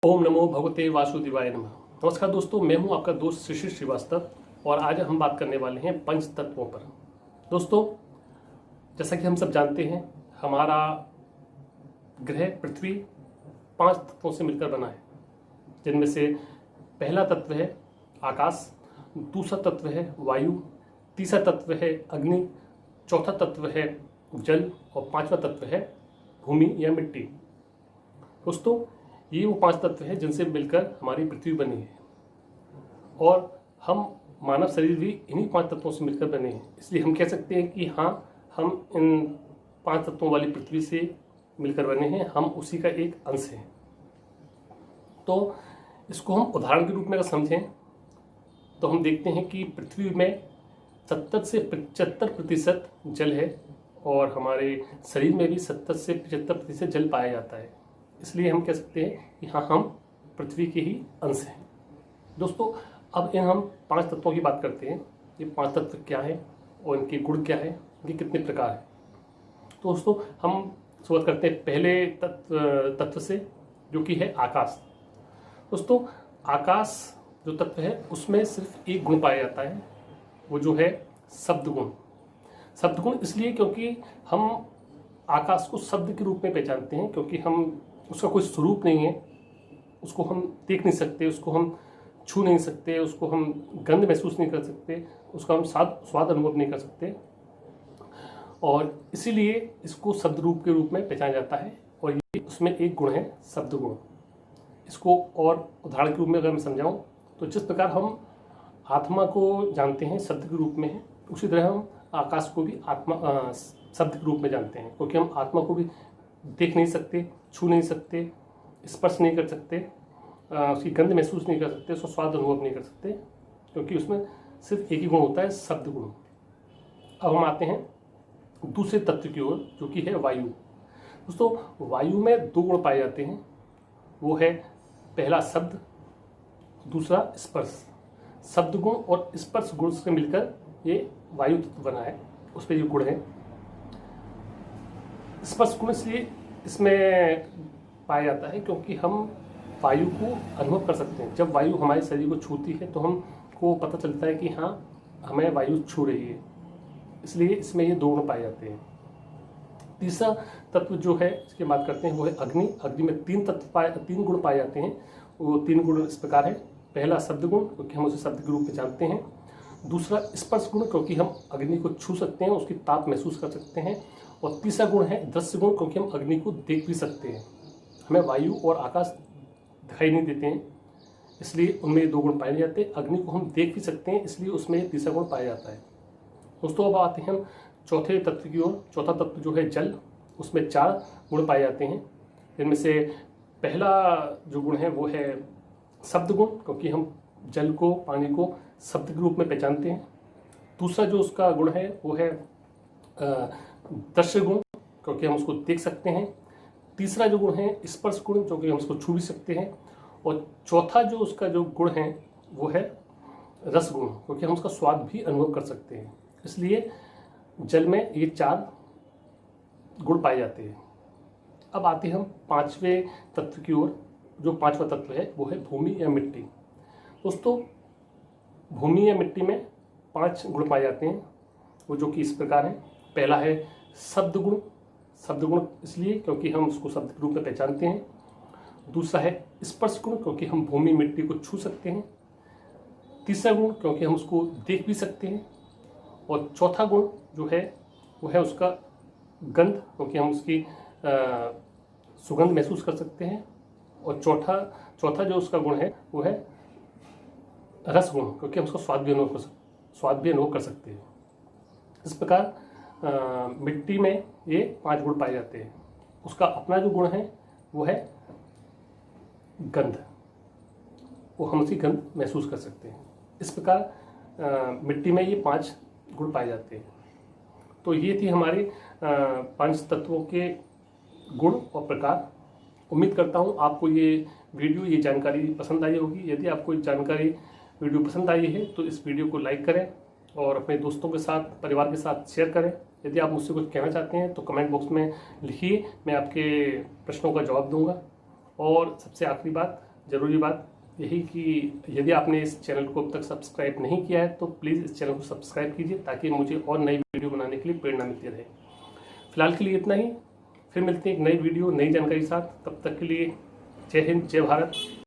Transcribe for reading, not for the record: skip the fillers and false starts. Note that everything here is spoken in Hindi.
ओम नमो भगवते वासुदेवाय नमः। नमस्कार दोस्तों, मैं हूं आपका दोस्त शिशिर श्रीवास्तव और आज हम बात करने वाले हैं पंच तत्वों पर। दोस्तों, जैसा कि हम सब जानते हैं, हमारा ग्रह पृथ्वी 5 तत्वों से मिलकर बना है, जिनमें से पहला तत्व है आकाश, दूसरा तत्व है वायु, तीसरा तत्व है अग्नि, चौथा तत्व है जल और पांचवा तत्व है भूमि या मिट्टी। दोस्तों, ये वो 5 तत्व हैं जिनसे मिलकर हमारी पृथ्वी बनी है और हम मानव शरीर भी इन्हीं 5 तत्वों से मिलकर बने हैं। इसलिए हम कह सकते हैं कि हाँ, हम इन 5 तत्वों वाली पृथ्वी से मिलकर बने हैं, हम उसी का एक अंश हैं। तो इसको हम उदाहरण के रूप में अगर समझें तो हम देखते हैं कि पृथ्वी में 70 से 75% जल है और हमारे शरीर में भी 70 से 75% जल पाया जाता है। इसलिए हम कह सकते हैं कि हाँ, हम पृथ्वी के ही अंश हैं। दोस्तों, अब हम 5 तत्वों की बात करते हैं। ये 5 तत्व क्या हैं और इनके गुण क्या हैं, इनके कितने प्रकार हैं। तो दोस्तों, हम शुरुआत करते हैं पहले तत्व से, जो कि है आकाश। दोस्तों, आकाश जो तत्व है उसमें सिर्फ एक गुण पाया जाता है, वो जो है शब्द गुण। शब्द गुण इसलिए क्योंकि हम आकाश को शब्द के रूप में पहचानते हैं, क्योंकि हम उसका कोई स्वरूप नहीं है, उसको हम देख नहीं सकते, उसको हम छू नहीं सकते, उसको हम गंध महसूस नहीं कर सकते, उसका हम स्वाद अनुभव नहीं कर सकते, और इसीलिए इसको शब्द रूप के रूप में पहचाना जाता है। और ये उसमें एक गुण है शब्द गुण। इसको और उदाहरण के रूप में अगर मैं समझाऊं तो जिस प्रकार हम आत्मा को जानते हैं शब्द के रूप में है, उसी तरह हम आकाश को भी आत्मा शब्द के रूप में जानते हैं, क्योंकि हम आत्मा को भी देख नहीं सकते, छू नहीं सकते, स्पर्श नहीं कर सकते, उसकी गंध महसूस नहीं कर सकते, उसका स्वाद अनुभव नहीं कर सकते, क्योंकि उसमें सिर्फ एक ही गुण होता है, शब्द गुण। अब हम आते हैं दूसरे तत्व की ओर, जो कि है वायु। दोस्तों, वायु में 2 गुण पाए जाते हैं, वो है पहला शब्द, दूसरा स्पर्श। शब्द गुण और स्पर्श गुण से मिलकर ये वायु तत्व बना है, उस पर ये गुण है। स्पर्श गुण इसलिए इसमें पाया जाता है क्योंकि हम वायु को अनुभव कर सकते हैं। जब वायु हमारे शरीर को छूती है तो हमको पता चलता है कि हाँ, हमें वायु छू रही है, इसलिए इसमें ये 2 गुण पाए जाते हैं। तीसरा तत्व जो है, इसकी बात करते हैं, वो है अग्नि। अग्नि में 3 गुण पाए जाते हैं। वो 3 गुण इस प्रकार है। पहला शब्द गुण, क्योंकि हम उसे शब्द के रूप में जानते हैं। दूसरा स्पर्श गुण, क्योंकि हम अग्नि को छू सकते हैं, उसकी ताप महसूस कर सकते हैं। और तीसरा गुण है दृश्य गुण, क्योंकि हम अग्नि को देख भी सकते हैं। हमें वायु और आकाश दिखाई नहीं देते हैं, इसलिए उनमें ये 2 गुण पाए जाते हैं। अग्नि को हम देख भी सकते हैं, इसलिए उसमें ये तीसरा गुण पाया जाता है। दोस्तों, अब आते हैं हम चौथे तत्व की ओर। चौथा तत्व जो है जल, उसमें 4 गुण पाए जाते हैं, जिनमें से पहला जो गुण है वो है शब्द गुण, क्योंकि हम जल को, पानी को शब्द के रूप में पहचानते हैं। दूसरा जो उसका गुण है वो है दृश्य गुण, क्योंकि हम उसको देख सकते हैं। तीसरा जो गुण है स्पर्श गुण, क्योंकि हम उसको छू भी सकते हैं। और चौथा जो उसका जो गुण है वो है रस गुण, क्योंकि हम उसका स्वाद भी अनुभव कर सकते हैं। इसलिए जल में ये 4 गुण पाए जाते हैं। अब आते हैं हम 5वें तत्व की ओर। जो 5वां तत्व है वो है भूमि या मिट्टी। दोस्तों, भूमि या मिट्टी में 5 गुण पाए जाते हैं, वो जो कि इस प्रकार है। पहला है शब्द गुण। शब्द गुण इसलिए क्योंकि हम उसको शब्द के रूप में पहचानते हैं। दूसरा है स्पर्श गुण, क्योंकि हम भूमि मिट्टी को छू सकते हैं। तीसरा गुण, क्योंकि हम उसको देख भी सकते हैं। और चौथा गुण जो है वो है उसका गंध, क्योंकि हम उसकी सुगंध महसूस कर सकते हैं। और चौथा जो उसका गुण है वो है रस गुण, क्योंकि हम उसका स्वाद भी अनुभव कर सकते हैं। इस प्रकार मिट्टी में ये 5 गुण पाए जाते हैं। उसका अपना जो गुण है वो है गंध, वो हम उसकी गंध महसूस कर सकते हैं। इस प्रकार मिट्टी में ये 5 गुण पाए जाते हैं। तो ये थी हमारे 5 तत्वों के गुण और प्रकार। उम्मीद करता हूँ आपको ये वीडियो, ये जानकारी पसंद आई होगी। यदि आपको ये जानकारी वीडियो पसंद आई है तो इस वीडियो को लाइक करें और अपने दोस्तों के साथ, परिवार के साथ शेयर करें। यदि आप मुझसे कुछ कहना चाहते हैं तो कमेंट बॉक्स में लिखिए, मैं आपके प्रश्नों का जवाब दूंगा। और सबसे आखिरी बात, ज़रूरी बात यही कि यदि आपने इस चैनल को अब तक सब्सक्राइब नहीं किया है तो प्लीज़ इस चैनल को सब्सक्राइब कीजिए, ताकि मुझे और नई वीडियो बनाने के लिए प्रेरणा मिलती रहे। फिलहाल के लिए इतना ही, फिर मिलते हैं एक नई वीडियो नई जानकारी के साथ। तब तक के लिए जय हिंद, जय भारत।